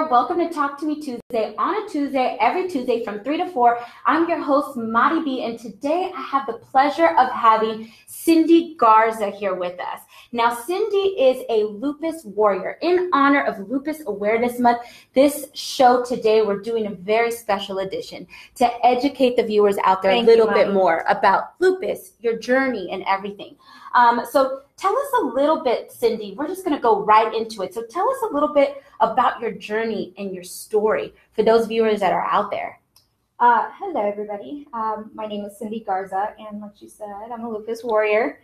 there. Welcome to Talk to Me Tuesday on a Tuesday, every Tuesday from 3 to 4. I'm your host, Madi B, and today I have the pleasure of having Cindy Garza here with us. Now, Cindy is a Lupus Warrior. In honor of Lupus Awareness Month, this show today, we're doing a very special edition to educate the viewers out there a little bit more about lupus, your journey, and everything. So tell us a little bit, Cindy. We're just going to go right into it. So tell us a little bit about your journey and your story for those viewers that are out there. Hello, everybody. My name is Cindy Garza, and like you said, I'm a Lupus Warrior.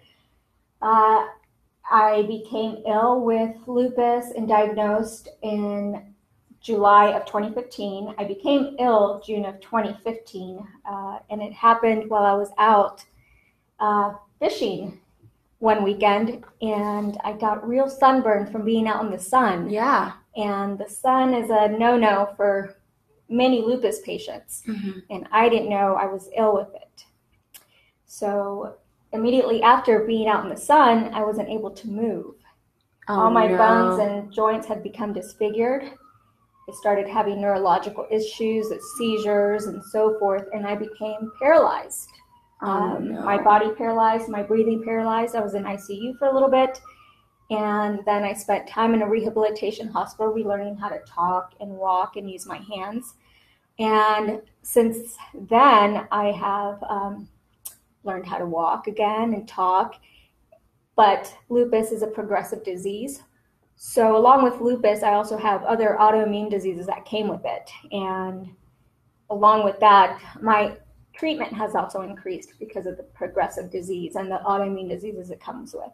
I became ill with lupus and diagnosed in July of 2015. I became ill June of 2015, and it happened while I was out fishing one weekend, and I got real sunburn from being out in the sun. Yeah. And the sun is a no-no for many lupus patients, and I didn't know I was ill with it. So immediately after being out in the sun, I wasn't able to move. All my bones and joints had become disfigured. I started having neurological issues, seizures, and so forth, and I became paralyzed. My body paralyzed, my breathing paralyzed. I was in ICU for a little bit, and then I spent time in a rehabilitation hospital relearning how to talk and walk and use my hands. And since then, I have learned how to walk again and talk. But lupus is a progressive disease. So along with lupus, I also have other autoimmune diseases that came with it. And along with that, my treatment has also increased because of the progressive disease and the autoimmune diseases it comes with.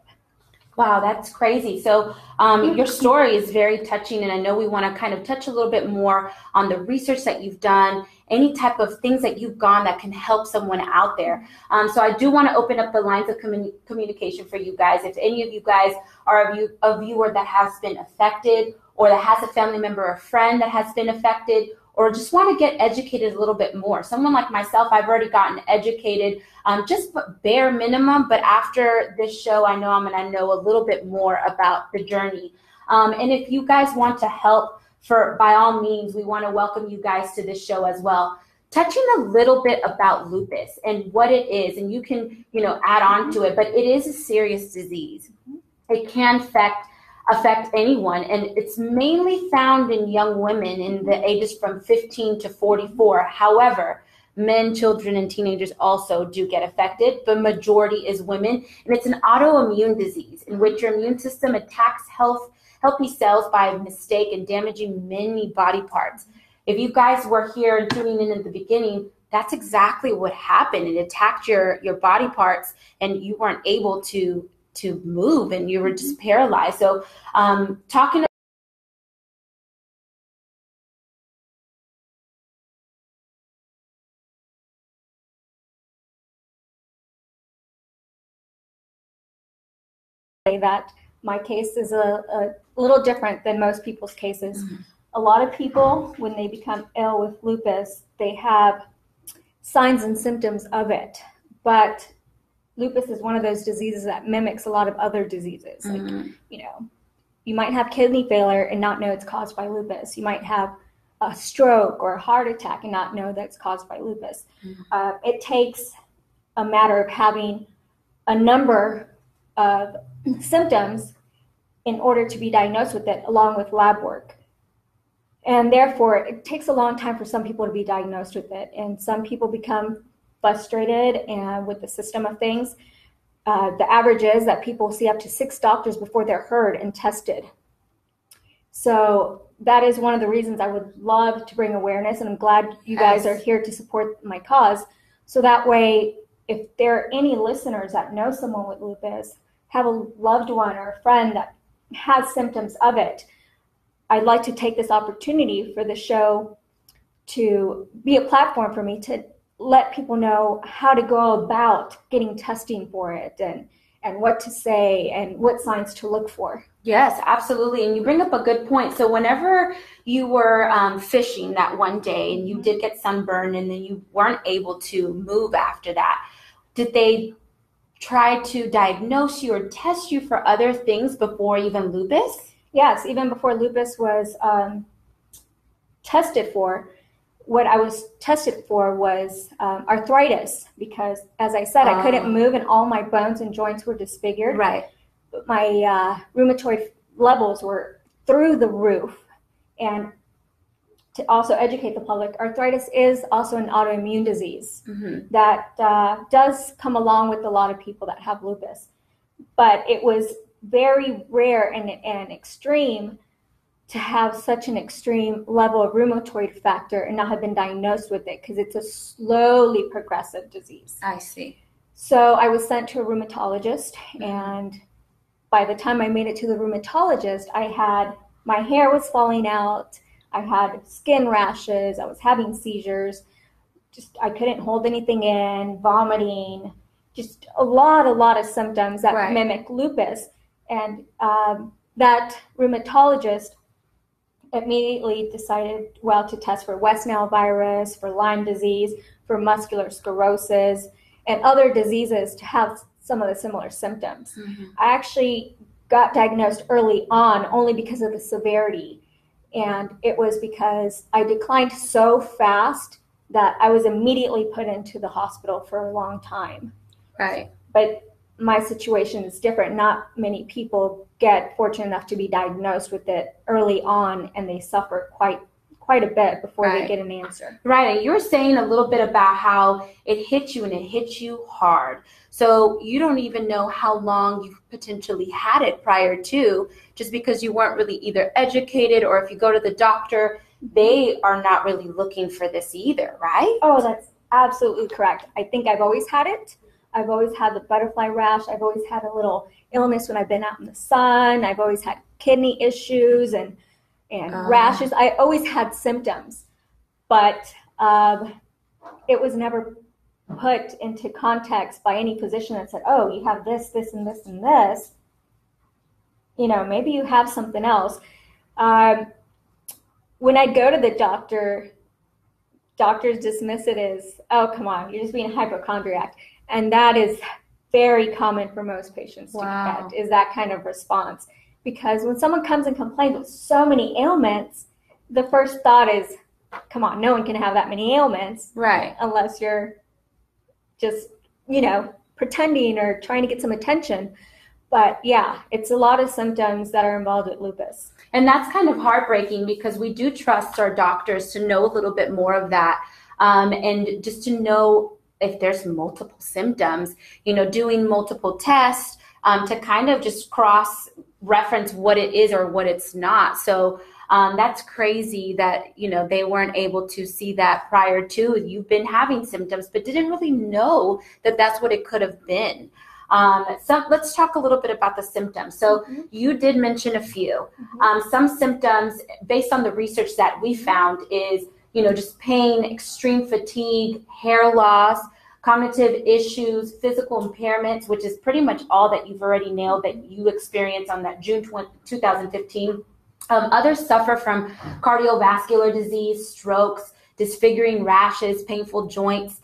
Wow, that's crazy. So your story is very touching, and I know we want to kind of touch a little bit more on the research that you've done, any type of things that you've gone that can help someone out there. So I do want to open up the lines of communication for you guys. If any of you guys are a viewer that has been affected, or that has a family member or friend that has been affected, or just want to get educated a little bit more. Someone like myself, I've already gotten educated, just bare minimum, but after this show, I know I'm going to know a little bit more about the journey. And if you guys want to help, by all means, we want to welcome you guys to this show as well. Touching a little bit about lupus and what it is, and you can, add on to it, but it is a serious disease. It can affect anyone, and it's mainly found in young women in the ages from 15 to 44. However, men, children, and teenagers also do get affected. The majority is women, and it's an autoimmune disease in which your immune system attacks healthy cells by mistake and damaging many body parts. If you guys were here and tuning in at the beginning, that's exactly what happened. It attacked your body parts, and you weren't able to move, and you were just paralyzed. So talking that my case is a little different than most people's cases. A lot of people, when they become ill with lupus, they have signs and symptoms of it, but lupus is one of those diseases that mimics a lot of other diseases. Like, you might have kidney failure and not know it's caused by lupus. You might have a stroke or a heart attack and not know that it's caused by lupus. It takes a matter of having a number of symptoms in order to be diagnosed with it, along with lab work. And therefore, it takes a long time for some people to be diagnosed with it. And some people become frustrated and with the system of things. The average is that people see up to 6 doctors before they're heard and tested. So that is one of the reasons I would love to bring awareness, and I'm glad you guys are here to support my cause. So that way, if there are any listeners that know someone with lupus, have a loved one or a friend that has symptoms of it, I'd like to take this opportunity for the show to be a platform for me to let people know how to go about getting testing for it, and what to say and what signs to look for. Yes, absolutely. And you bring up a good point. So whenever you were fishing that one day and you did get sunburned and then you weren't able to move after that, did they try to diagnose you or test you for other things before even lupus? Yes, even before lupus was tested for, what I was tested for was arthritis, because, as I said, I couldn't move and all my bones and joints were disfigured. Right. But my rheumatoid levels were through the roof. And to also educate the public, arthritis is also an autoimmune disease that does come along with a lot of people that have lupus. But it was very rare and extreme to have such an extreme level of rheumatoid factor and not have been diagnosed with it, because it's a slowly progressive disease. I see. So I was sent to a rheumatologist, and by the time I made it to the rheumatologist, my hair was falling out, I had skin rashes, I was having seizures, I couldn't hold anything in, vomiting, just a lot of symptoms that mimic lupus. And that rheumatologist immediately decided, to test for West Nile virus, for Lyme disease, for muscular sclerosis, and other diseases to have some of the similar symptoms. I actually got diagnosed early on only because of the severity. And it was because I declined so fast that I was immediately put into the hospital for a long time. Right. But my situation is different. Not many people get fortunate enough to be diagnosed with it early on, and they suffer quite a bit before they get an answer. Right. And you were saying a little bit about how it hit you, and it hit you hard. So you don't even know how long you've potentially had it prior to, just because you weren't really either educated, or if you go to the doctor, they are not really looking for this either, right? Oh, that's absolutely correct. I think I've always had it. I've always had the butterfly rash. I've always had a little illness when I've been out in the sun. I've always had kidney issues and rashes. I always had symptoms, but it was never put into context by any physician that said, oh, you have this, this, and this, and this. Maybe you have something else. When I go to the doctor, doctors dismiss it as, oh, come on, you're just being a hypochondriac. And that is very common for most patients to get, is that kind of response. Because when someone comes and complains with so many ailments, the first thought is, come on, no one can have that many ailments. Right. Unless you're just, pretending or trying to get some attention. But yeah, it's a lot of symptoms that are involved with lupus. And that's kind of heartbreaking, because we do trust our doctors to know a little bit more of that. And just to know if there's multiple symptoms, doing multiple tests to kind of just cross-reference what it is or what it's not. So that's crazy that, they weren't able to see that prior to. You've been having symptoms, but didn't really know that that's what it could have been. So let's talk a little bit about the symptoms. So you did mention a few. Some symptoms, based on the research that we found, is just pain, extreme fatigue, hair loss, cognitive issues, physical impairments, which is pretty much all that you've already nailed that you experienced on that June 2015. Others suffer from cardiovascular disease, strokes, disfiguring rashes, painful joints.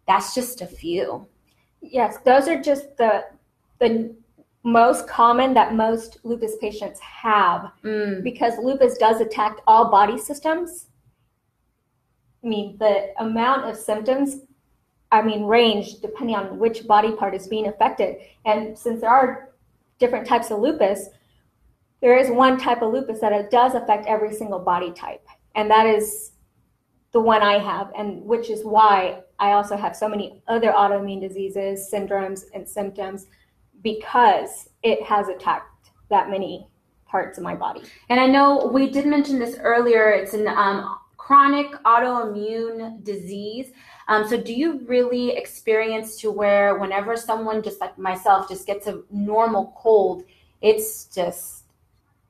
That's just a few. Yes, those are just the most common that most lupus patients have, because lupus does attack all body systems. The amount of symptoms, range depending on which body part is being affected. And since there are different types of lupus, there is one type of lupus that it does affect every single body type. And that is the one I have, and which is why I also have so many other autoimmune diseases, syndromes, and symptoms, because it has attacked that many parts of my body. And I know we did mention this earlier, it's an chronic autoimmune disease. So do you really experience to where whenever someone just like myself just gets a normal cold, it's just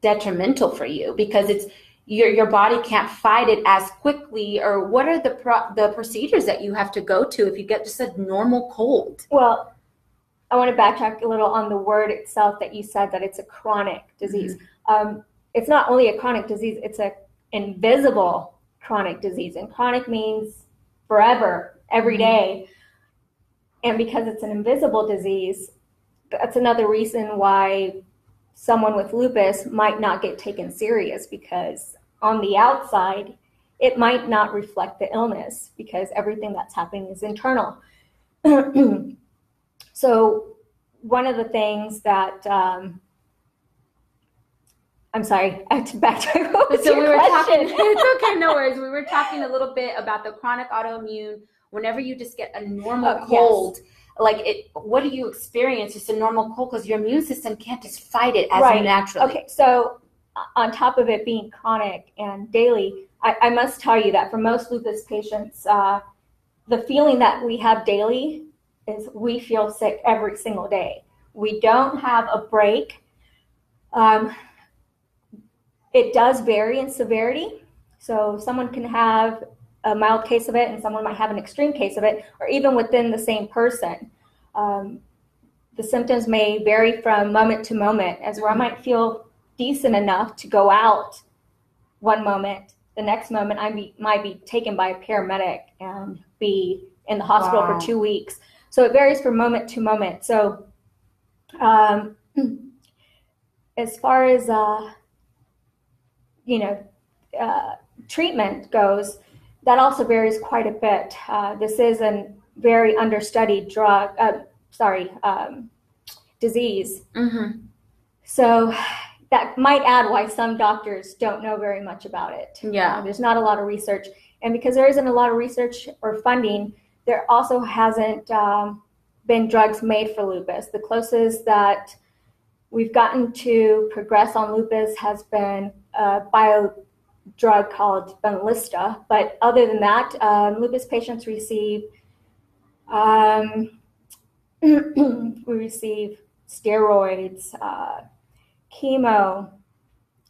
detrimental for you because it's your body can't fight it as quickly? Or what are the procedures that you have to go to if you get just a normal cold? Well, I want to backtrack a little on the word itself that you said, that it's a chronic disease. It's not only a chronic disease, it's an invisible chronic disease. And chronic means forever, every day. And because it's an invisible disease, that's another reason why someone with lupus might not get taken serious, because on the outside, it might not reflect the illness because everything that's happening is internal. So one of the things that, I'm sorry, I have to backtrack. So we were talking, it's okay, no worries. We were talking a little bit about the chronic autoimmune. Whenever you just get a normal cold, yes. What do you experience? Just a normal cold because your immune system can't just fight it as naturally. Okay, so on top of it being chronic and daily, I must tell you that for most lupus patients, the feeling that we have daily is we feel sick every single day. We don't have a break. It does vary in severity. So someone can have a mild case of it and someone might have an extreme case of it, or even within the same person. The symptoms may vary from moment to moment, as where I might feel decent enough to go out one moment. The next moment I might be taken by a paramedic and be in the hospital for 2 weeks. So it varies from moment to moment. So as far as treatment goes, that also varies quite a bit. This is a very understudied disease. Mm-hmm. So that might add why some doctors don't know very much about it. Yeah. There's not a lot of research. And because there isn't a lot of research or funding, there also hasn't been drugs made for lupus. The closest that we've gotten to progress on lupus has been a bio drug called Benlysta. But other than that, lupus patients receive we receive steroids, chemo,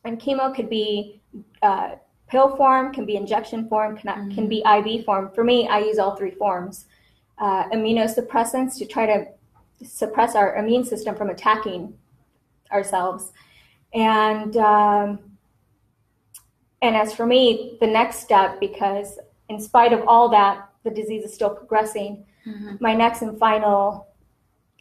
and chemo could be pill form, can be injection form, can be IV form. For me, I use all three forms. Immunosuppressants to try to suppress our immune system from attacking ourselves. And as for me, the next step, because in spite of all that, the disease is still progressing, my next and final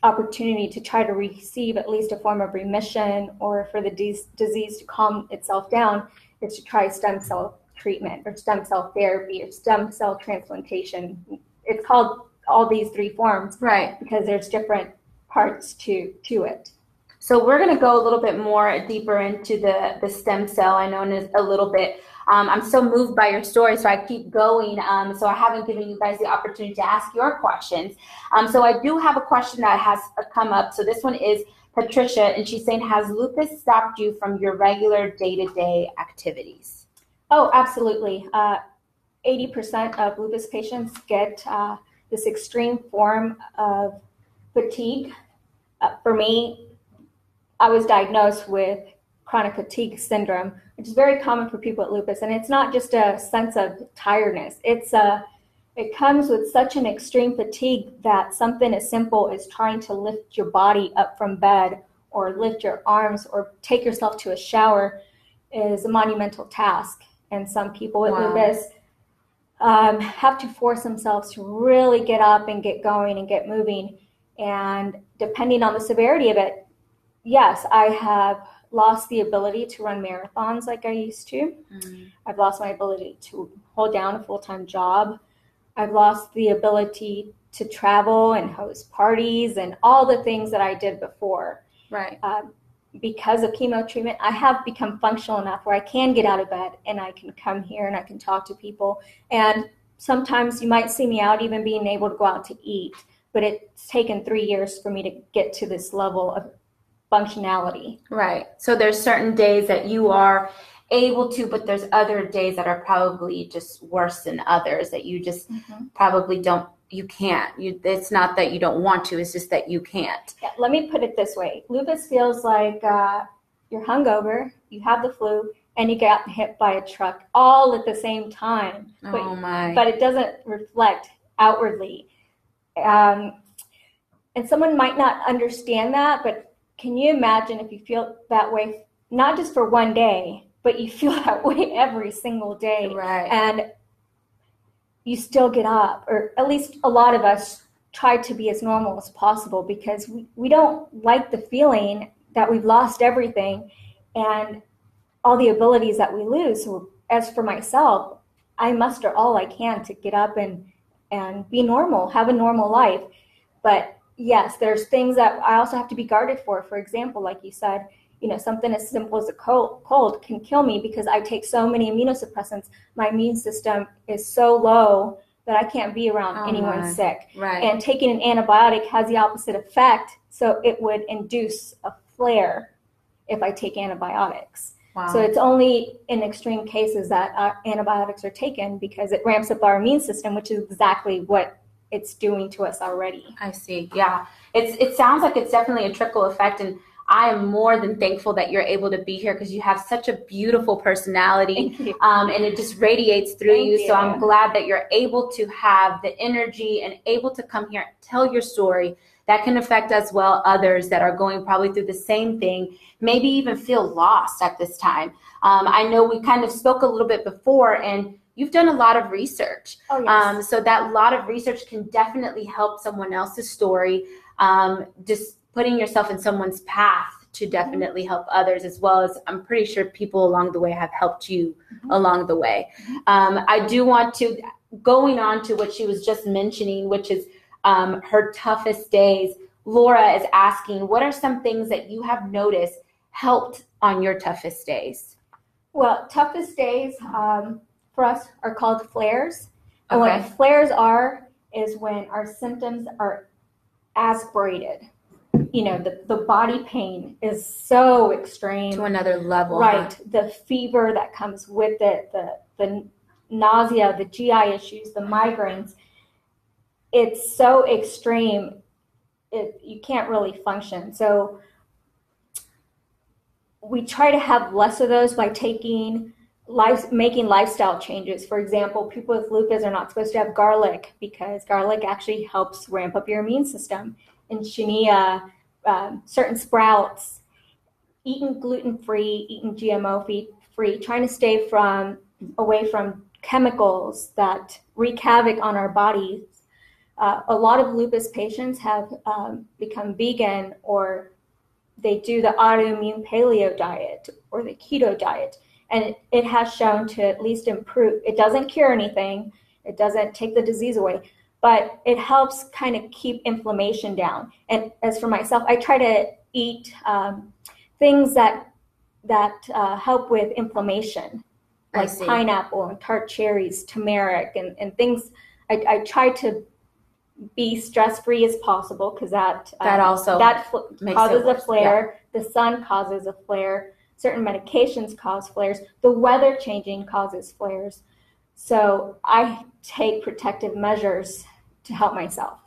opportunity to try to receive at least a form of remission or for the disease to calm itself down is to try stem cell treatment or stem cell therapy or stem cell transplantation. It's called all these three forms, right? Because there's different parts to it. So we're going to go a little bit more deeper into the stem cell. I know in a little bit. I'm so moved by your story, so I keep going. So I haven't given you guys the opportunity to ask your questions. So I do have a question that has come up. So this one is Patricia, and she's saying, has lupus stopped you from your regular day-to-day activities? Oh, absolutely. 80% of lupus patients get this extreme form of fatigue. For me, I was diagnosed with chronic fatigue syndrome, which is very common for people with lupus. And it's not just a sense of tiredness. It comes with such an extreme fatigue that something as simple as trying to lift your body up from bed or lift your arms or take yourself to a shower is a monumental task. And some people with lupus have to force themselves to really get up and get going and get moving. And depending on the severity of it, yes, I have lost the ability to run marathons like I used to. I've lost my ability to hold down a full-time job. I've lost the ability to travel and host parties and all the things that I did before. Right. Because of chemo treatment, I have become functional enough where I can get out of bed and I can come here and I can talk to people. And sometimes you might see me out even being able to go out to eat, but it's taken 3 years for me to get to this level of functionality. Right. So there's certain days that you are able to, but there's other days that are probably just worse than others that you just probably you can't. It's not that you don't want to, it's just that you can't. Yeah, let me put it this way. Lupus feels like you're hungover, you have the flu, and you get hit by a truck all at the same time. But it doesn't reflect outwardly. And someone might not understand that, but can you imagine if you feel that way, not just for one day, but you feel that way every single day, right? And you still get up, or at least a lot of us try to be as normal as possible because we don't like the feeling that we've lost everything and all the abilities that we lose. So as for myself, I muster all I can to get up and be normal, have a normal life. But yes, there's things that I also have to be guarded for. For example, like you said, something as simple as a cold can kill me because I take so many immunosuppressants. My immune system is so low that I can't be around anyone sick. Right. And taking an antibiotic has the opposite effect. So it would induce a flare if I take antibiotics. Wow. So it's only in extreme cases that antibiotics are taken because it ramps up our immune system, which is exactly what it's doing to us already. I see. Yeah. It sounds like it's definitely a trickle effect. And I am more than thankful that you're able to be here because you have such a beautiful personality. Thank you. And it just radiates through Thank you. So I'm glad that you're able to have the energy and able to come here and tell your story that can affect as well others that are going probably through the same thing, maybe even feel lost at this time. I know we kind of spoke a little bit before, and you've done a lot of research. Oh, yes. So that lot of research can definitely help someone else's story. Just putting yourself in someone's path to definitely help others, as well as I'm pretty sure people along the way have helped you along the way. I do want to, going on to what she was just mentioning, which is her toughest days. Laura is asking, what are some things that you have noticed helped on your toughest days? Well, toughest days for us are called flares. And what flares is when our symptoms are aspirated. The body pain is so extreme. To another level. Right. The fever that comes with it, the nausea, the GI issues, the migraines. It's so extreme, you can't really function. So we try to have less of those by making lifestyle changes. For example, people with lupus are not supposed to have garlic because garlic actually helps ramp up your immune system. And Shania, certain sprouts, eating gluten-free, eating GMO-free, trying to stay away from chemicals that wreak havoc on our bodies. A lot of lupus patients have become vegan, or they do the autoimmune paleo diet or the keto diet. And it has shown to at least improve. It doesn't cure anything. It doesn't take the disease away, but it helps kind of keep inflammation down. And as for myself, I try to eat things that help with inflammation, like pineapple and tart cherries, turmeric, and things. I try to be stress-free as possible because that causes a flare. Yeah. The sun causes a flare. Certain medications cause flares. The weather changing causes flares. So I take protective measures to help myself.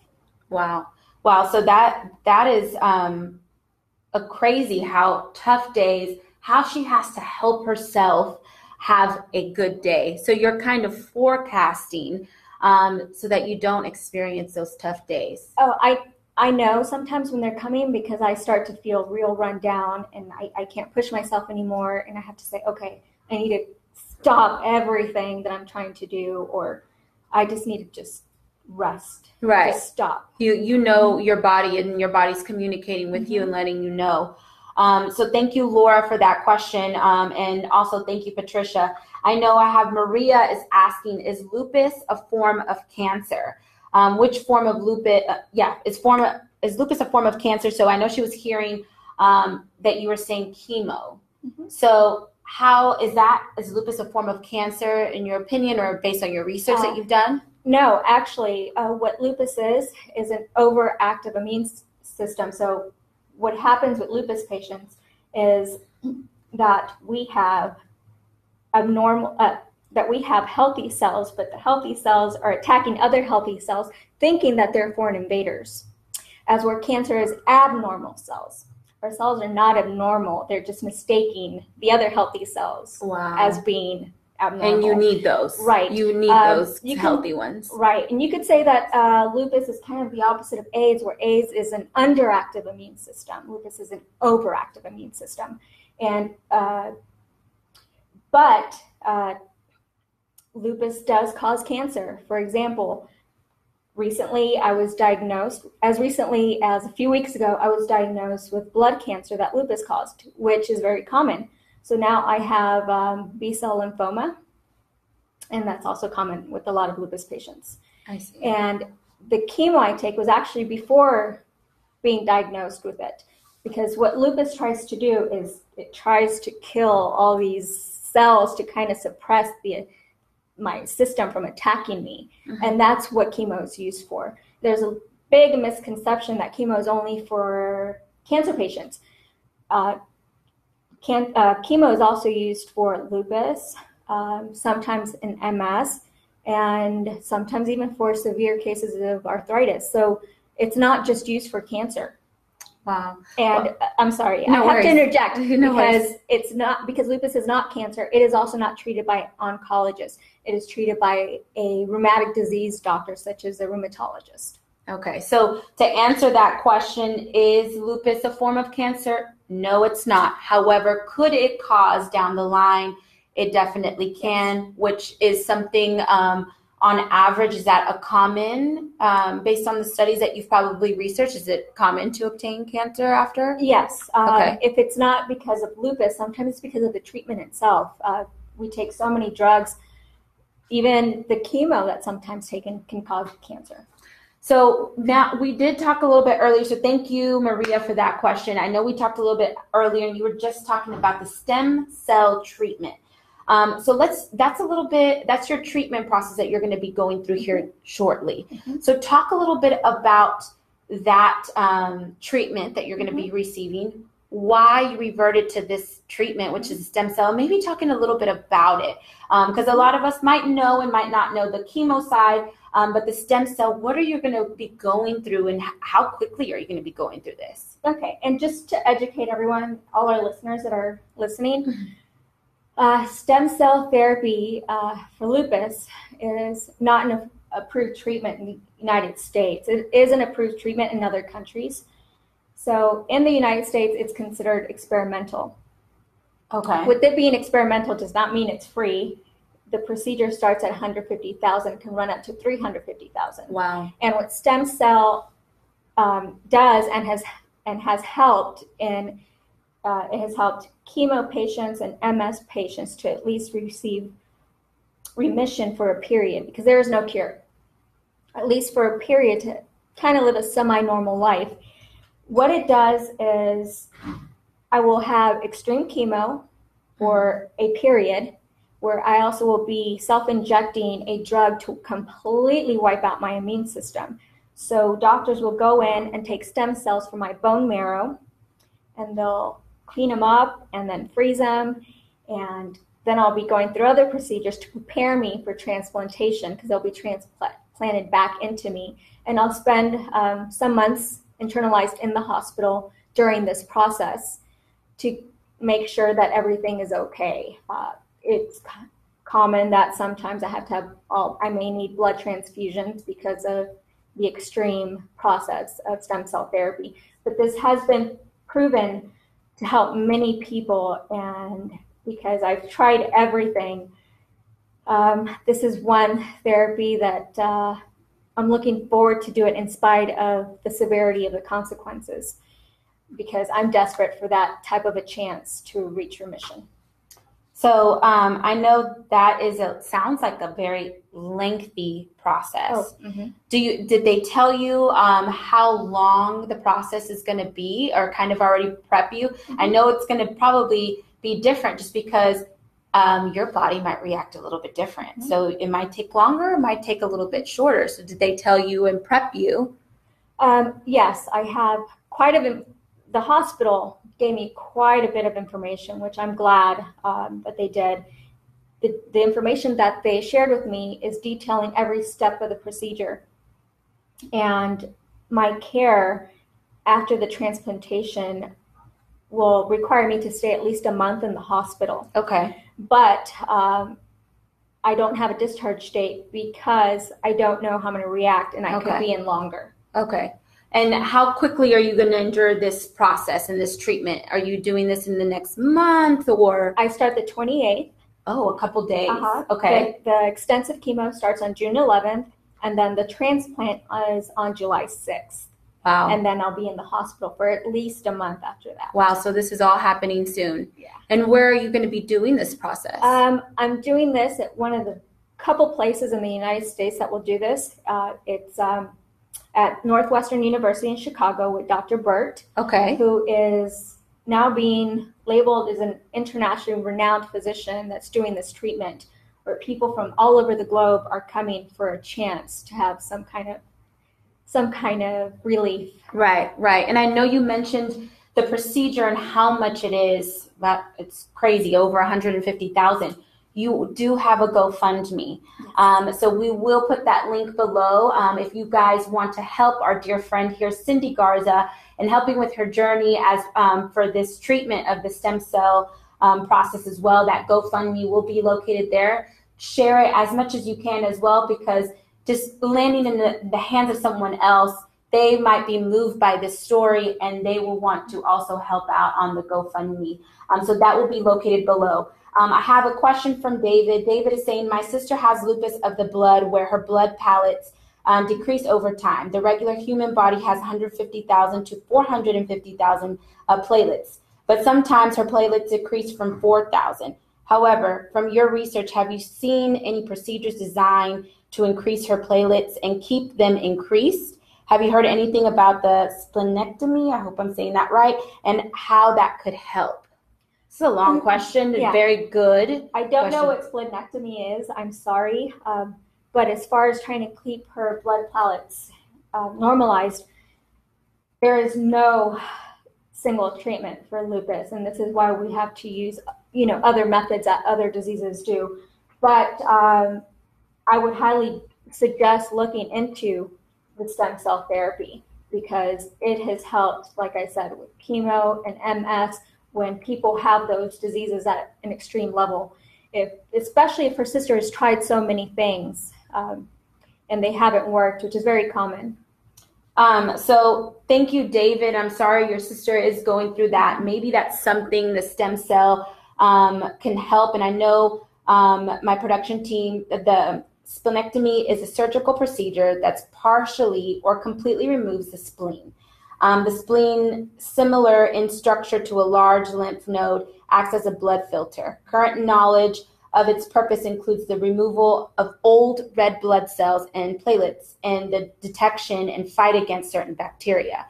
Wow. So that is a crazy how tough days, how she has to help herself have a good day. So you're kind of forecasting so that you don't experience those tough days. Oh, I know sometimes when they're coming because I start to feel real run down and I can't push myself anymore, and I have to say, okay, I need to stop everything that I'm trying to do, or I just need to just rest. Right. Just stop. You know your body, and your body's communicating with you and letting you know. So thank you, Laura, for that question. And also thank you, Patricia. I know I have Maria is asking, is lupus a form of cancer? Which form of lupus? Is lupus a form of cancer? So I know she was hearing that you were saying chemo. So how is that? Is lupus a form of cancer in your opinion, or based on your research that you've done? No, actually, what lupus is an overactive immune system. So what happens with lupus patients is that we have healthy cells, but the healthy cells are attacking other healthy cells, thinking that they're foreign invaders. As where cancer is abnormal cells. Our cells are not abnormal. They're just mistaking the other healthy cells as being abnormal. And you need those. Right. You need those healthy ones. Right. And you could say that lupus is kind of the opposite of AIDS, where AIDS is an underactive immune system. Lupus is an overactive immune system. And but lupus does cause cancer. For example, recently I was diagnosed, as recently as a few weeks ago, I was diagnosed with blood cancer that lupus caused, which is very common. So now I have B-cell lymphoma, And that's also common with a lot of lupus patients. I see. And the chemo I take was actually before being diagnosed with it, because what lupus tries to do is it tries to kill all these cells to kind of suppress my system from attacking me. Mm-hmm. And that's what chemo is used for. There's a big misconception that chemo is only for cancer patients. Chemo is also used for lupus, sometimes in MS, and sometimes even for severe cases of arthritis. So it's not just used for cancer. Wow. And I'm sorry, No I have worries. to interject No worries. because lupus is not cancer. It is also not treated by oncologists. It is treated by a rheumatic disease doctor, such as a rheumatologist. Okay, so to answer that question, is lupus a form of cancer? No, it's not. However, could it cause down the line? It definitely can, which is something on average. Is that a common, based on the studies that you've probably researched, is it common to obtain cancer after? Yes. Okay. If it's not because of lupus, sometimes it's because of the treatment itself. We take so many drugs. Even the chemo that's sometimes taken can cause cancer. So now we did talk a little bit earlier, so thank you, Maria, for that question. I know we talked a little bit earlier and you were just talking about the stem cell treatment. So that's your treatment process that you're going to be going through here shortly. Mm-hmm. So talk a little bit about that treatment that you're going to be receiving, why you reverted to this treatment, which is stem cell, maybe talking a little bit about it. Because a lot of us might know and might not know the chemo side, but the stem cell, what are you going to be going through and how quickly are you going to be going through this? Okay, and just to educate everyone, all our listeners that are listening, stem cell therapy for lupus is not an approved treatment in the United States. It is an approved treatment in other countries. So in the United States, it's considered experimental. Okay. With it being experimental does not mean it's free. The procedure starts at $150,000, can run up to $350,000. Wow. And what stem cell does and has helped in it has helped chemo patients and MS patients to at least receive remission for a period, because there is no cure. At least for a period to kind of live a semi-normal life. What it does is I will have extreme chemo for a period where I also will be self-injecting a drug to completely wipe out my immune system. So doctors will go in and take stem cells from my bone marrow, and they'll clean them up and then freeze them. And then I'll be going through other procedures to prepare me for transplantation, because they'll be transplanted back into me. And I'll spend some months internalized in the hospital during this process to make sure that everything is okay. It's common that sometimes I may need blood transfusions because of the extreme process of stem cell therapy. But this has been proven to help many people, and because I've tried everything, this is one therapy that I'm looking forward to do it in spite of the severity of the consequences, because I'm desperate for that type of a chance to reach remission. So I know that sounds like a very lengthy process. Oh, mm-hmm. Did they tell you how long the process is going to be, or kind of already prep you? Mm-hmm. I know it's going to probably be different just because your body might react a little bit different. Mm-hmm. So it might take longer, it might take a little bit shorter. So did they tell you and prep you? Yes, I have the hospital gave me quite a bit of information, which I'm glad that they did. The information that they shared with me is detailing every step of the procedure. And my care after the transplantation will require me to stay at least a month in the hospital. Okay. But I don't have a discharge date because I don't know how I'm going to react, and I could be in longer. Okay. And how quickly are you going to endure this process and this treatment? Are you doing this in the next month, or? I start the 28th. Oh, a couple days. Uh-huh. Okay. The extensive chemo starts on June 11th, and then the transplant is on July 6th. Wow. And then I'll be in the hospital for at least a month after that. Wow. So this is all happening soon. Yeah. And where are you going to be doing this process? I'm doing this at one of the couple places in the United States that will do this. It's at Northwestern University in Chicago with Dr. Burt, who is now being labeled as an internationally renowned physician that's doing this treatment, where people from all over the globe are coming for a chance to have some kind of relief. Right. And I know you mentioned the procedure and how much it is. That it's crazy, over 150,000. You do have a GoFundMe. Yes. So we will put that link below. If you guys want to help our dear friend here, Cindy Garza, in helping with her journey as for this treatment of the stem cell process as well, that GoFundMe will be located there. Share it as much as you can as well, because just landing in the hands of someone else, they might be moved by this story and they will want to also help out on the GoFundMe. So that will be located below. I have a question from David. David is saying, my sister has lupus of the blood where her blood pellets decrease over time. The regular human body has 150,000 to 450,000 platelets, but sometimes her platelets decrease from 4,000. However, from your research, have you seen any procedures designed to increase her platelets and keep them increased? Have you heard anything about the splenectomy? I hope I'm saying that right, and how that could help. This is a long question. Yeah. Very good. I don't know what splenectomy is. I'm sorry. But as far as trying to keep her blood pellets normalized, there is no single treatment for lupus. And this is why we have to use, other methods that other diseases do. But I would highly suggest looking into the stem cell therapy, because it has helped, like I said, with chemo and MS, when people have those diseases at an extreme level, especially if her sister has tried so many things and they haven't worked, which is very common. So thank you, David. I'm sorry your sister is going through that. Maybe that's something the stem cell can help. And I know my production team, the splenectomy is a surgical procedure that's partially or completely removes the spleen. The spleen, similar in structure to a large lymph node, acts as a blood filter. Current knowledge of its purpose includes the removal of old red blood cells and platelets and the detection and fight against certain bacteria.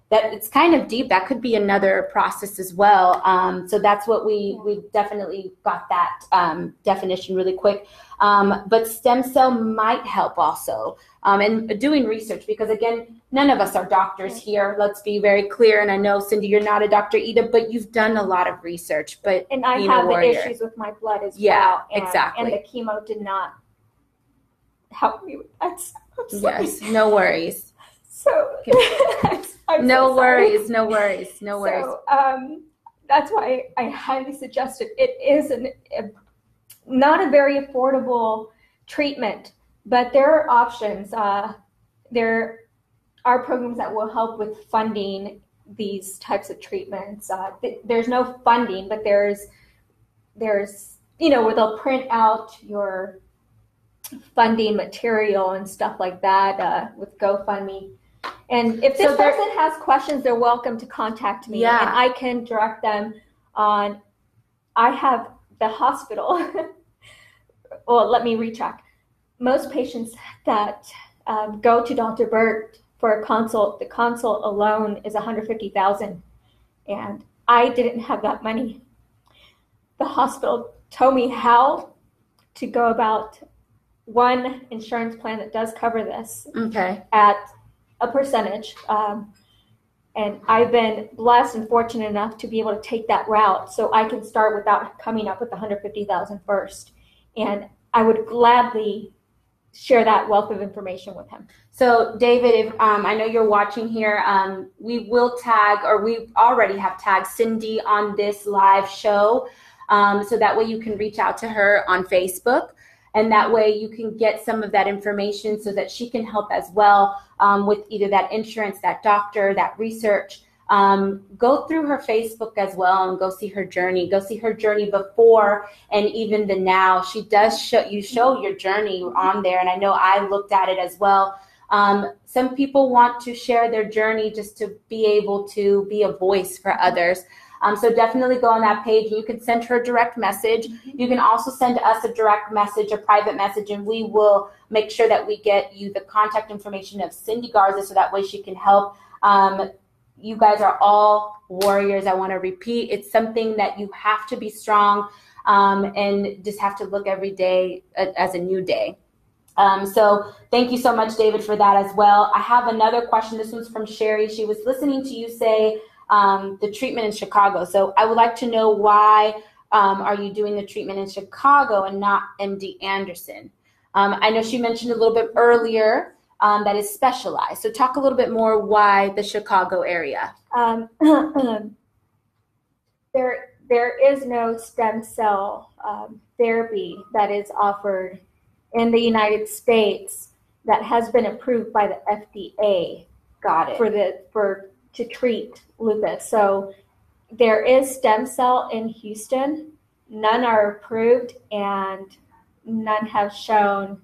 That it's kind of deep. That could be another process as well. So that's what we definitely got that definition really quick. But stem cell might help also in doing research, because again, none of us are doctors here. Let's be very clear. And I know, Cindy, you're not a doctor either, but you've done a lot of research. But and I have the issues with my blood as well. Yeah, exactly. And the chemo did not help me with that. Yes, no worries. So no worries. So that's why I highly suggested it is not a very affordable treatment, but there are options. There are programs that will help with funding these types of treatments. There's no funding, but there's where they'll print out your funding material and stuff like that with GoFundMe. And if this person has questions, they're welcome to contact me, and I can direct them on. I have the hospital. Well, let me retract. Most patients that go to Dr. Burt for a consult, the consult alone is $150,000, and I didn't have that money. The hospital told me how to go about one insurance plan that does cover this. Okay. At a percentage, and I've been blessed and fortunate enough to be able to take that route, so I can start without coming up with $150,000 first. And I would gladly share that wealth of information with him. So, David, if I know you're watching here, we will tag, or we already have tagged Cindy on this live show, so that way you can reach out to her on Facebook. And that way you can get some of that information so that she can help as well with either that insurance, that doctor, that research. Go through her Facebook as well and go see her journey. Go see her journey before and even the now. She does show your journey on there. And I know I looked at it as well. Some people want to share their journey just to be able to be a voice for others. So definitely go on that page. You can send her a direct message. You can also send us a direct message, a private message, and we will make sure that we get you the contact information of Cindy Garza so that way she can help. You guys are all warriors. I want to repeat, it's something that you have to be strong and just have to look every day as a new day. So thank you so much, David, for that as well. I have another question. This one's from Sherry. She was listening to you say the treatment in Chicago. So I would like to know why are you doing the treatment in Chicago and not MD Anderson? I know she mentioned a little bit earlier that is specialized. So talk a little bit more why the Chicago area. There is no stem cell therapy that is offered in the United States that has been approved by the FDA. Got it. To treat lupus. So there is stem cell in Houston. None are approved, and none have shown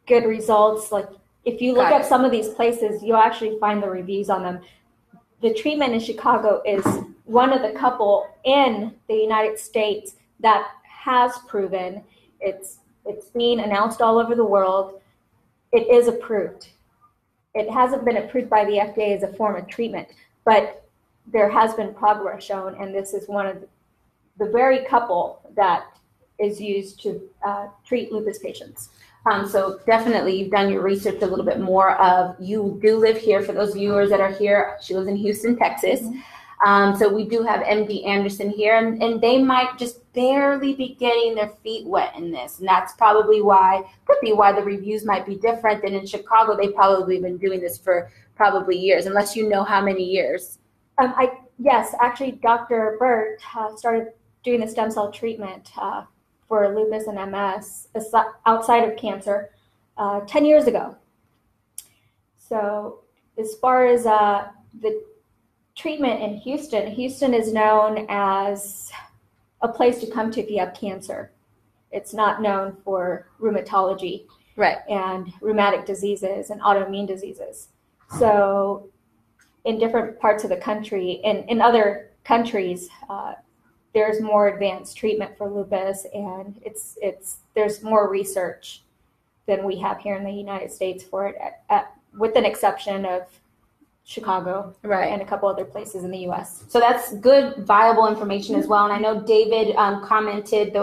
good results. Like if you look up some of these places, you'll actually find the reviews on them. The treatment in Chicago is one of the couple in the United States that has proven. It's being announced all over the world. It is approved. It hasn't been approved by the FDA as a form of treatment, but there has been progress shown, and this is one of the very couple that is used to treat lupus patients. So definitely you've done your research a little bit more of, you do live here. For those viewers that are here, she lives in Houston, Texas. So we do have MD Anderson here, and they might just barely be getting their feet wet in this. And that's probably could be why the reviews might be different than in Chicago. They've probably been doing this for probably years, unless you know how many years. Yes, actually, Dr. Burt started doing the stem cell treatment for lupus and MS outside of cancer 10 years ago. So as far as the treatment in Houston is known as a place to come to if you have cancer. It's not known for rheumatology, right, and rheumatic diseases and autoimmune diseases. So in different parts of the country, in other countries, there's more advanced treatment for lupus, and there's more research than we have here in the United States for it, with an exception of Chicago, right, and a couple other places in the U.S. So that's good, viable information as well. And I know David commented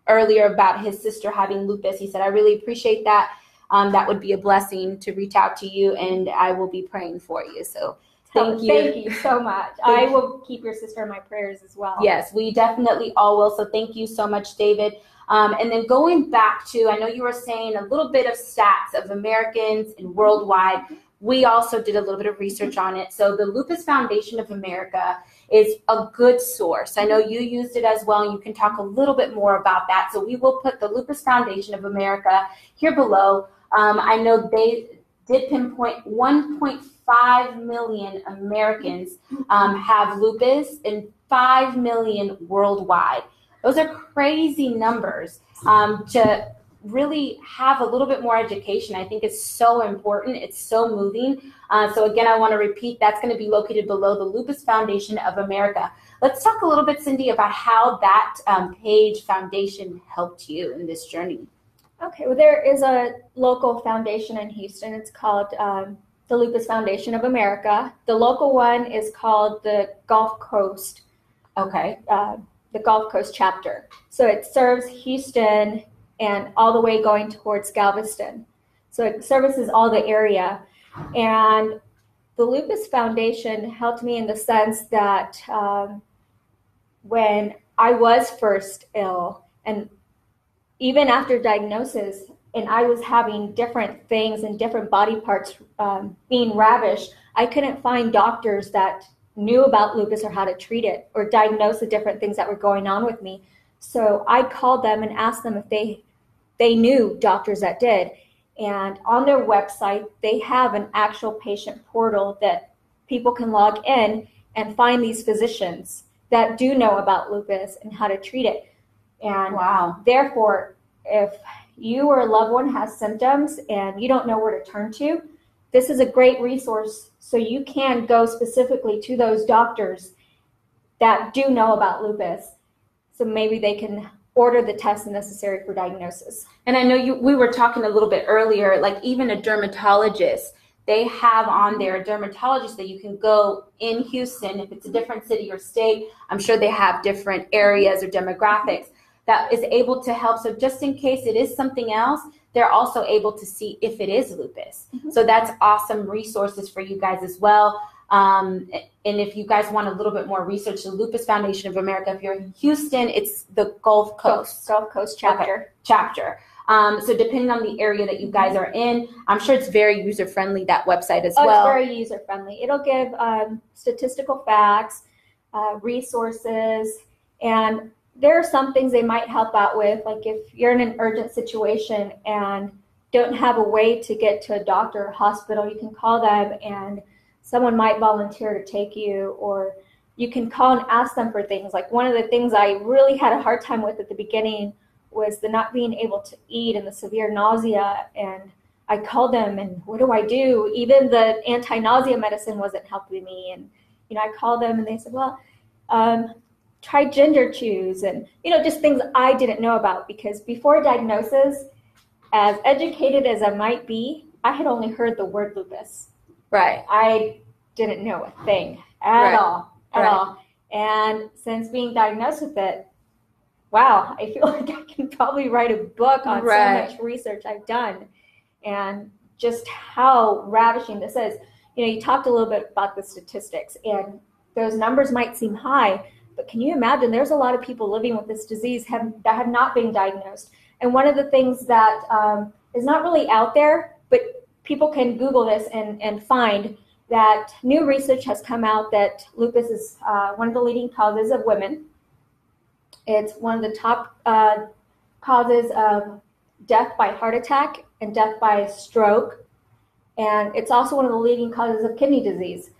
earlier about his sister having lupus. He said, I really appreciate that. That would be a blessing to reach out to you, and I will be praying for you. So thank you. Thank you so much. I will keep your sister in my prayers as well. Yes, we definitely all will. So thank you so much, David. And then going back to, I know you were saying a little bit of stats of Americans and worldwide. We also did a little bit of research on it. So the Lupus Foundation of America is a good source. I know you used it as well, and you can talk a little bit more about that. So we will put the Lupus Foundation of America here below. I know they did pinpoint 1.5 million Americans have lupus, and 5 million worldwide. Those are crazy numbers. To really have a little bit more education, I think is so important. It's so moving. So again, I want to repeat, that's going to be located below the Lupus Foundation of America. Let's talk a little bit, Cindy, about how that page foundation helped you in this journey. Okay, well, there is a local foundation in Houston. It's called the Lupus Foundation of America. The local one is called the Gulf Coast. Okay. The Gulf Coast chapter. So it serves Houston and all the way going towards Galveston. So it services all the area. And the Lupus Foundation helped me in the sense that when I was first ill, and even after diagnosis, and I was having different things and different body parts being ravished, I couldn't find doctors that knew about lupus or how to treat it or diagnose the different things that were going on with me. So I called them and asked them if they knew doctors that did. And on their website, they have an actual patient portal that people can log in and find these physicians that do know about lupus and how to treat it. And wow. Therefore, if you or a loved one has symptoms and you don't know where to turn to, this is a great resource. So you can go specifically to those doctors that do know about lupus. So maybe they can order the tests necessary for diagnosis. And I know we were talking a little bit earlier, like even a dermatologist, they have on there a dermatologist that you can go in Houston. If it's a different city or state, I'm sure they have different areas or demographics that is able to help. So just in case it is something else, they're also able to see if it is lupus. So that's awesome resources for you guys as well. And if you guys want a little bit more research, the Lupus Foundation of America, if you're in Houston, it's the Gulf Coast chapter. Okay. Chapter. So depending on the area that you guys are in, I'm sure it's very user-friendly, that website as well. It's very user-friendly. It'll give statistical facts, resources, and there are some things they might help out with, like if you're in an urgent situation and don't have a way to get to a doctor or hospital, you can call them and someone might volunteer to take you, or you can call and ask them for things. Like one of the things I really had a hard time with at the beginning was the not being able to eat and the severe nausea. And I called them and what do I do? Even the anti-nausea medicine wasn't helping me. And, I called them and they said, well, try ginger chews and, just things I didn't know about, because before diagnosis, as educated as I might be, I had only heard the word lupus. Right. I didn't know a thing at all. And since being diagnosed with it, wow, I feel like I can probably write a book on so much research I've done and just how ravishing this is. You talked a little bit about the statistics, and those numbers might seem high, but can you imagine there's a lot of people living with this disease that have not been diagnosed. And one of the things that is not really out there, but people can Google this and find that new research has come out that lupus is one of the leading causes of women. It's one of the top causes of death by heart attack and death by stroke. And it's also one of the leading causes of kidney disease.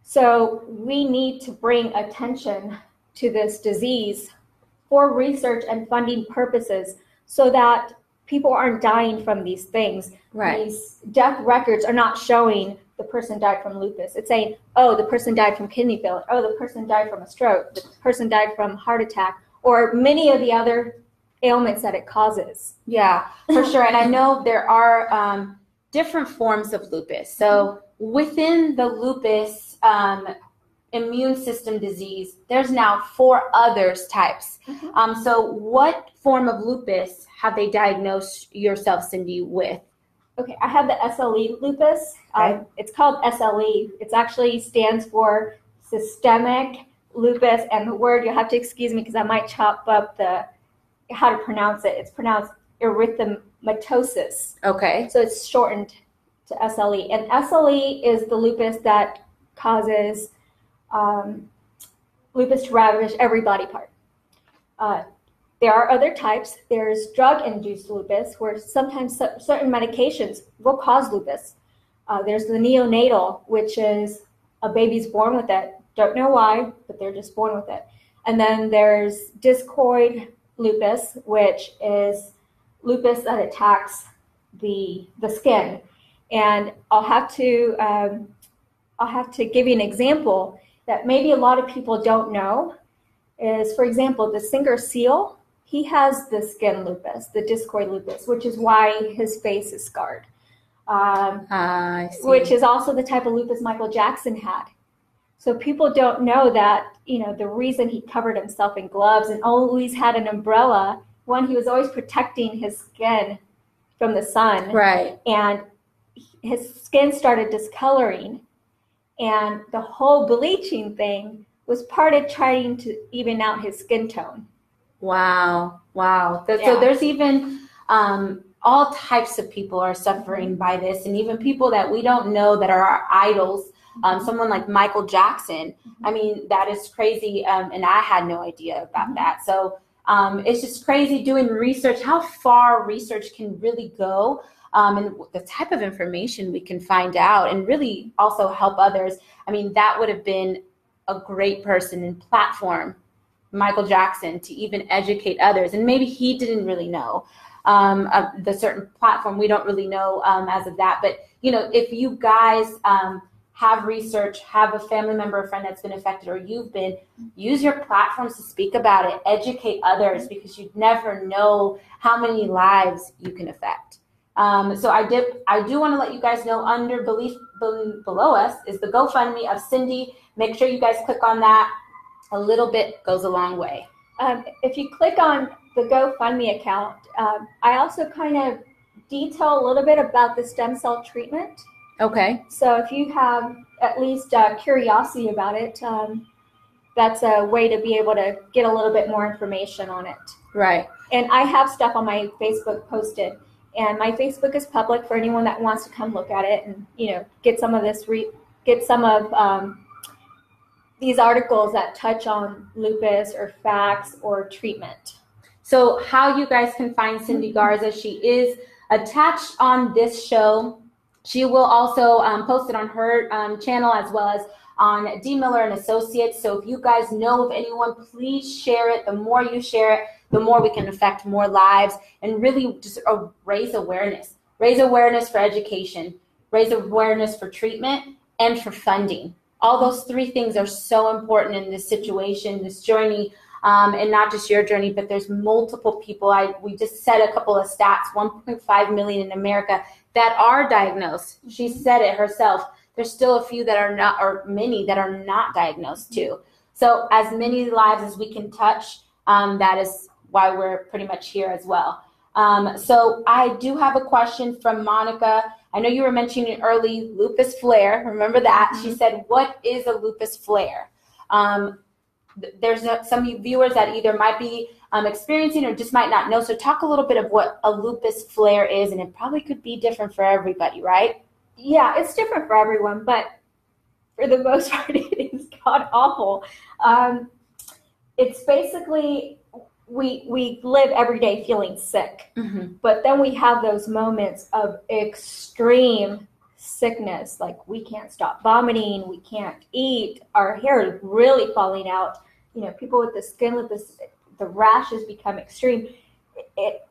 So we need to bring attention to this disease for research and funding purposes so that people aren't dying from these things. These death records are not showing the person died from lupus. It's saying, oh, the person died from kidney failure. Oh, the person died from a stroke. The person died from heart attack, or many of the other ailments that it causes. Yeah, for sure. And I know there are different forms of lupus. So within the lupus immune system disease, there's now 4 others types. So what form of lupus have they diagnosed yourself, Cindy, with? Okay, I have the SLE lupus. It's called SLE. It actually stands for systemic lupus, and the word, you'll have to excuse me because I might chop up how to pronounce it. It's pronounced erythematosus. Okay. So it's shortened to SLE. And SLE is the lupus that causes lupus to ravage every body part. There are other types. There's drug-induced lupus, where sometimes certain medications will cause lupus. There's the neonatal, which is a baby's born with it. Don't know why, but they're just born with it. And then there's discoid lupus, which is lupus that attacks the skin. And I'll have to give you an example that maybe a lot of people don't know. Is, for example, the singer Seal. He has the skin lupus, the discoid lupus, which is why his face is scarred. I see. Which is also the type of lupus Michael Jackson had. So people don't know that, the reason he covered himself in gloves and always had an umbrella, one, he was always protecting his skin from the sun. Right. And his skin started discoloring. And the whole bleaching thing was part of trying to even out his skin tone. Wow. So there's even all types of people are suffering by this, and even people that we don't know that are our idols. Someone like Michael Jackson. I mean, that is crazy, and I had no idea about that. So it's just crazy doing research, how far research can really go, and the type of information we can find out and really also help others. I mean, that would have been a great person and platform, Michael Jackson to even educate others. And maybe he didn't really know of the certain platform. We don't really know as of that. But, if you guys have research, have a family member or friend that's been affected, or you've been, use your platforms to speak about it, educate others, because you never know how many lives you can affect. So I do want to let you guys know, below us is the GoFundMe of Cindy. Make sure you guys click on that. A little bit goes a long way. If you click on the GoFundMe account, I also kind of detail a little bit about the stem cell treatment. Okay. So if you have at least curiosity about it, that's a way to be able to get a little bit more information on it. Right. And I have stuff on my Facebook posted, and my Facebook is public for anyone that wants to come look at it and get some of these articles that touch on lupus or facts or treatment. So how you guys can find Cindy Garza, she is attached on this show. She will also post it on her channel, as well as on D. Miller and Associates. So if you guys know of anyone, please share it. The more you share it, the more we can affect more lives, and really just raise awareness. Raise awareness for education, raise awareness for treatment, and for funding. All those three things are so important in this situation, this journey, and not just your journey, but there's multiple people. We just said a couple of stats, 1.5 million in America that are diagnosed. She said it herself. There's still a few that are not, or many that are not diagnosed too. So as many lives as we can touch, that is why we're pretty much here as well. So I do have a question from Monica. I know you were mentioning early lupus flare. Remember that? Mm-hmm. She said, what is a lupus flare? There's some viewers that either might be experiencing or just might not know. So talk a little bit of what a lupus flare is, and it probably could be different for everybody, right? Yeah, it's different for everyone, but for the most part, it is god awful. It's basically, we live every day feeling sick, mm-hmm. but then we have those moments of extreme sickness, like we can't stop vomiting, we can't eat, our hair is really falling out. People with the skin lupus, the rashes become extreme. It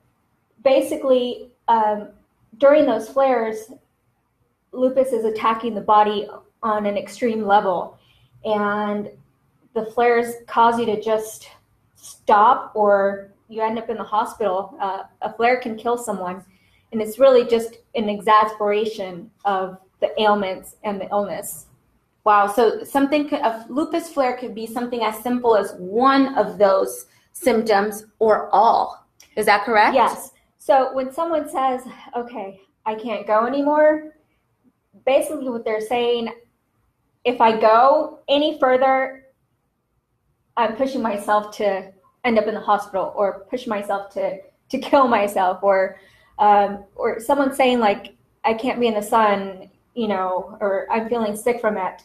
basically, during those flares, lupus is attacking the body on an extreme level, and the flares cause you to just stop, or you end up in the hospital. A flare can kill someone, and it's really just an exasperation of the ailments and the illness. Wow. So a lupus flare could be something as simple as one of those symptoms or all. Is that correct? Yes. So when someone says, okay, I can't go anymore, basically what they're saying, if I go any further, I'm pushing myself to end up in the hospital, or push myself to kill myself, or someone saying like, I can't be in the sun, or I'm feeling sick from it.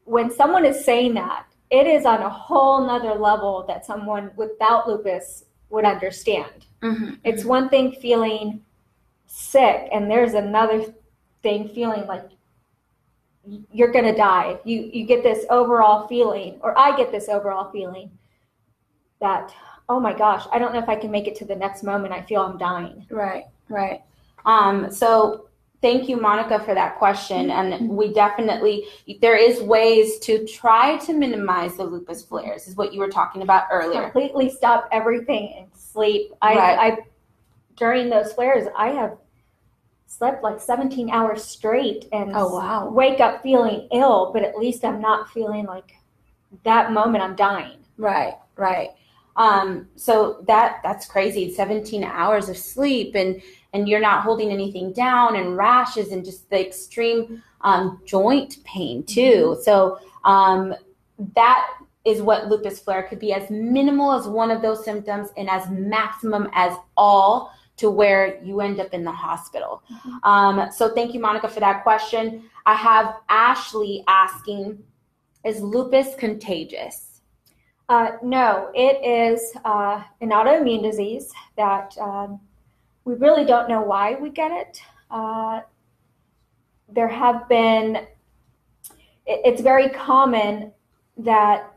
When someone is saying that, it is on a whole nother level that someone without lupus would understand. Mm-hmm. It's one thing feeling sick, and there's another thing feeling like you're going to die. You get this overall feeling, or I get this overall feeling that, oh my gosh, I don't know if I can make it to the next moment. I feel I'm dying. Right. So thank you, Monica, for that question. And we definitely, there is ways to try to minimize the lupus flares, is what you were talking about earlier. Completely stop everything and sleep. I during those flares, I have slept like 17 hours straight and wake up feeling ill, but at least I'm not feeling like that moment I'm dying. Right. So that's crazy. 17 hours of sleep, and you're not holding anything down, and rashes, and just the extreme joint pain too. So that is what lupus flare could be, as minimal as one of those symptoms and as maximum as all, to where you end up in the hospital. Mm-hmm. So thank you, Monica, for that question. I have Ashley asking, is lupus contagious? No, it is an autoimmune disease that we really don't know why we get it. There have been, it's very common that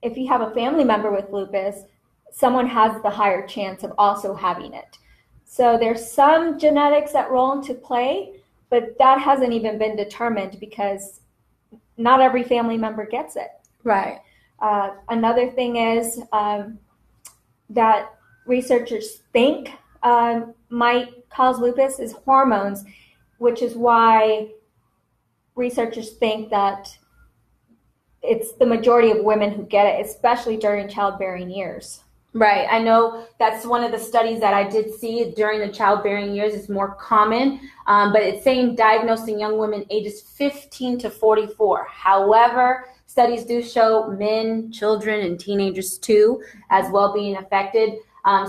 if you have a family member with lupus, someone has the higher chance of also having it. So there's some genetics that roll into play, but that hasn't even been determined because not every family member gets it. Right. Another thing is that researchers think might cause lupus is hormones, which is why researchers think that it's the majority of women who get it, especially during childbearing years. Right. I know that's one of the studies that I did see during the childbearing years is more common, but it's saying diagnosing young women ages 15 to 44. However, studies do show men, children, and teenagers too as well being affected.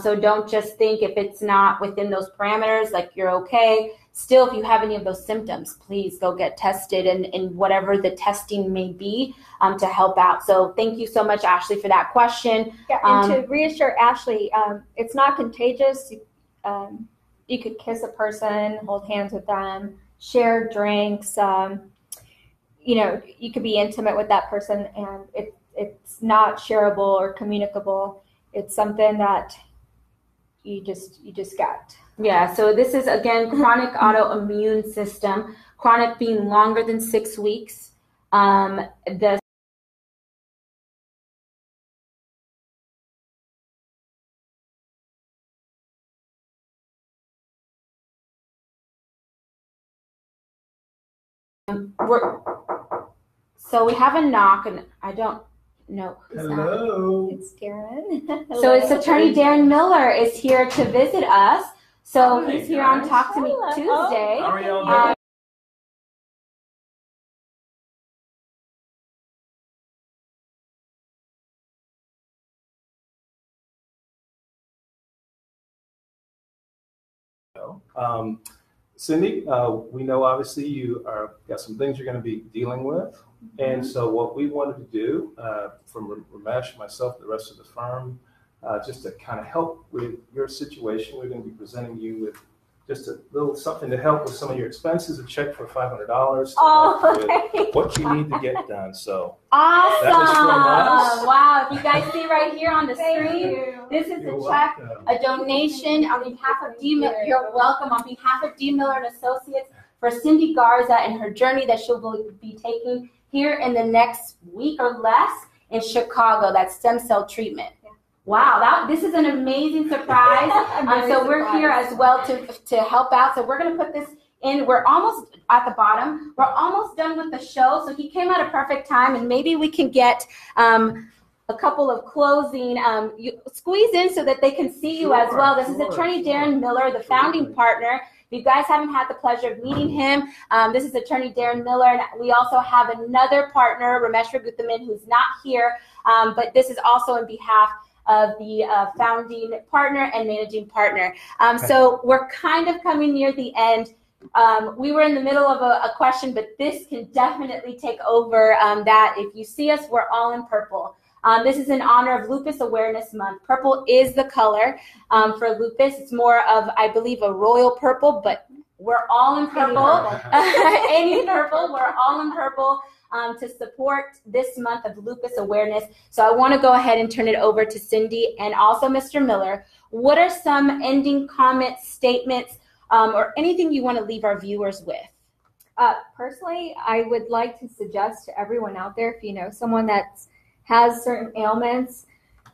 So don't just think if it's not within those parameters, like you're okay. Still, if you have any of those symptoms, please go get tested and whatever the testing may be to help out. So thank you so much, Ashley, for that question. Yeah, and to reassure Ashley, it's not contagious. You could kiss a person, hold hands with them, share drinks. You could be intimate with that person, and it's not shareable or communicable. It's something that you just got. Yeah, so this is, again, chronic autoimmune system, chronic being longer than 6 weeks. So we have a knock, and I don't know who's Hello. That. It's Darren. So it's Attorney Darren Miller is here to visit us. So he's here on Talk to Me Tuesday. How are y'all doing? Cindy, we know obviously you are got some things you're going to be dealing with, and so what we wanted to do from Ramesh, myself, the rest of the firm, just to kind of help with your situation, we're going to be presenting you with just a little something to help with some of your expenses, a check for $500 with what you need to get done. So awesome! That was from us. Wow! If you guys see right here on the screen, this is a check, a donation on behalf of D. Miller. You're welcome. On behalf of D. Miller and Associates for Cindy Garza and her journey that she'll be taking here in the next week or less in Chicago. That's stem cell treatment. Wow, this is an amazing surprise. So we're here as well to help out. So we're going to put this in. We're almost at the bottom. We're almost done with the show. So he came at a perfect time, and maybe we can get a couple of closing. You squeeze in so that they can see you as well. This is Attorney Darren Miller, the founding partner. If you guys haven't had the pleasure of meeting him, this is Attorney Darren Miller. And we also have another partner, Ramesh Raguthaman, who's not here. But this is also in behalf of the founding partner and managing partner. So we're kind of coming near the end. We were in the middle of a question, but this can definitely take over that. If you see us, we're all in purple. This is in honor of Lupus Awareness Month. Purple is the color for lupus. It's more of, I believe, a royal purple, but we're all in purple. Any purple, we're all in purple. To support this month of lupus awareness. So I want to go ahead and turn it over to Cindy and also Mr. Miller. What are some ending comments, statements, or anything you want to leave our viewers with? Personally, I would like to suggest to everyone out there, if you know someone that has certain ailments,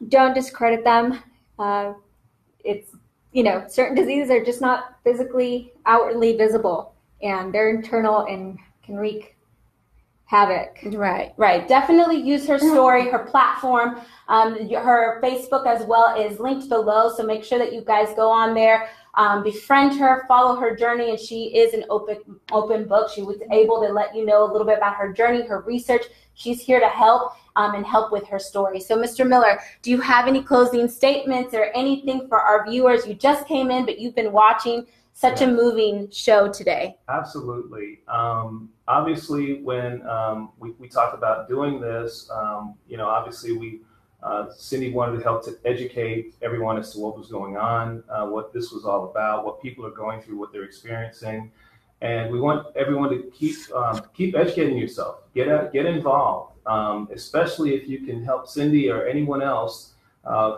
don't discredit them. It's, certain diseases are just not physically, outwardly visible, and they're internal and can wreak havoc. Right. Definitely use her story, her platform, her Facebook as well is linked below. So make sure that you guys go on there, befriend her, follow her journey, and she is an open book. She was able to let you know a little bit about her journey, her research. She's here to help and help with her story. So Mr. Miller, do you have any closing statements or anything for our viewers? You just came in, but you've been watching such a moving show today. Absolutely. Obviously, when we talked about doing this, obviously Cindy wanted to help to educate everyone as to what was going on, what this was all about, what people are going through, what they're experiencing. And we want everyone to keep educating yourself, get involved. especially if you can help Cindy or anyone else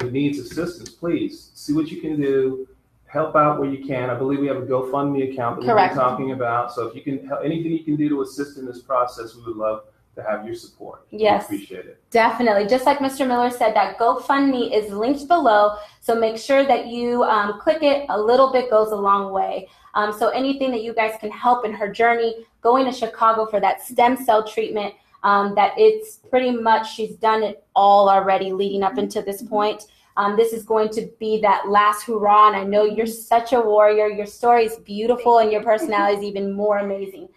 who needs assistance. Please see what you can do. Help out where you can. I believe we have a GoFundMe account that we've been talking about. So if you can help, anything you can do to assist in this process, we would love to have your support. Yes, we appreciate it. Definitely. Just like Mr. Miller said, that GoFundMe is linked below. So make sure that you click it. A little bit goes a long way. So anything that you guys can help in her journey, going to Chicago for that stem cell treatment, that it's pretty much, she's done it all already leading up into this point. This is going to be that last hurrah, and I know you're such a warrior. Your story is beautiful, and your personality is even more amazing.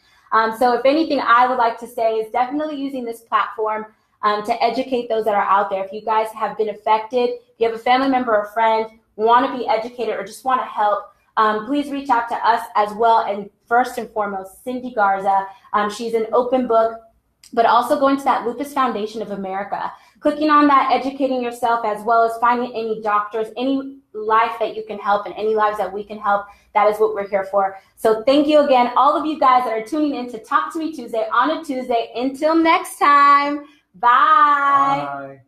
So if anything, I would like to say is definitely using this platform to educate those that are out there. If you guys have been affected, if you have a family member or friend, want to be educated or just want to help, please reach out to us as well. And first and foremost, Cindy Garza. She's an open book, but also going to that Lupus Foundation of America, clicking on that, educating yourself, as well as finding any doctors, any life that you can help and any lives that we can help. That is what we're here for. So thank you again, all of you guys that are tuning in to Talk to Me Tuesday on a Tuesday. Until next time, bye. Bye.